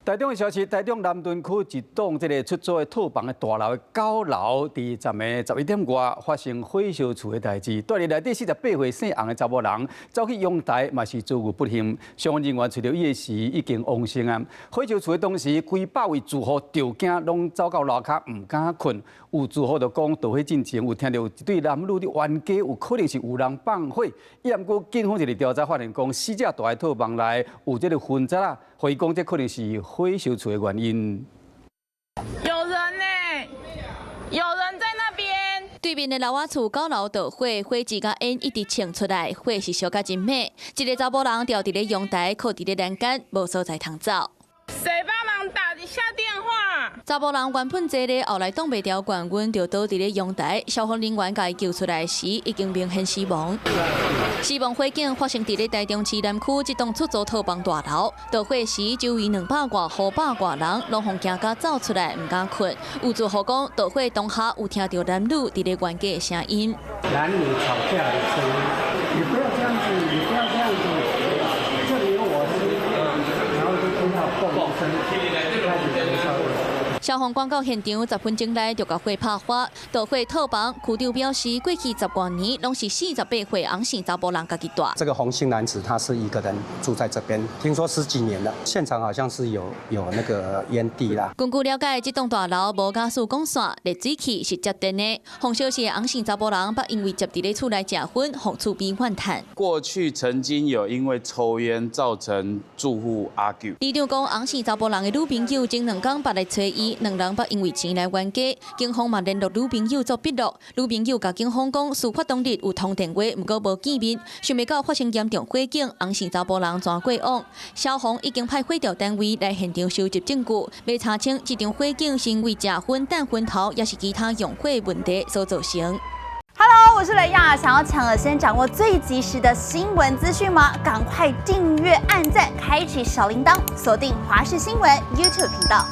台中的消息，台中南屯区一栋出租的套房的大楼的9楼，伫昨暝11点外发生火烧厝的代志。住伫内底48岁姓洪的查某人走去阳台，嘛是遭遇不幸。相关人员找到伊的时已经亡性啊。火烧厝的当时，几百位住户着惊，拢走到楼骹唔敢困。有住户就讲，导火进前有听到一对男女的冤家，有可能是有人放火。伊毋过警方一个调查发现，讲死者住在套房内有混杂啊。所以讲，这可能是火烧厝的原因。有人呢，有人在那边。对面的老瓦厝9楼着火，火势甲烟一直冲出来，火是烧甲真猛。一个查甫人吊伫咧阳台，靠伫咧栏杆，无所在通走。谁帮忙打一下电话？查甫人原本坐咧，后来挡袂牢悬阮，就倒伫咧阳台。消防人员甲伊救出来时，已经明显死亡。死亡火警发生伫咧台中市南区一栋出租套房大楼。着火时，周围200多户100多人拢互惊甲走出来，唔敢困。有住户讲，着火当下有听到男女伫咧冤家的声音。男女吵架的声音，你不要这样子，你不要这样子，这里有我的声音，然后就听到嘣一声，开始燃烧了。消防赶到现场，10分钟内就甲火拍发。着火套房，区长表示，过去10多年拢是48岁洪姓查甫人家己住。这个洪姓男子他是一个人住在这边，听说10几年了。现场好像是有那个烟蒂啦。根据了解，这栋大楼无加速供线，热水器是接电的。洪小是洪姓查甫人，捌因为接伫咧厝内食薰，互厝边怨叹。过去曾经有因为抽烟造成住户阿救。里长讲，洪姓查甫人的女朋友前2天捌来找伊。2人捌因为钱来冤家，警方嘛联络女朋友做笔录，女朋友甲警方讲，事发当日有通电话，毋过无见面，想袂到发生严重火警，洪姓查甫人全过往。消防已经派火调单位来现场收集证据，要查清这场火警是因为食薰、弹昏头，也是其他用火问题所造成。Hello， 我是雷亚，想要抢先掌握最及时的新闻资讯吗？赶快订阅、按赞、开启小铃铛，锁定华视新闻 YouTube 频道。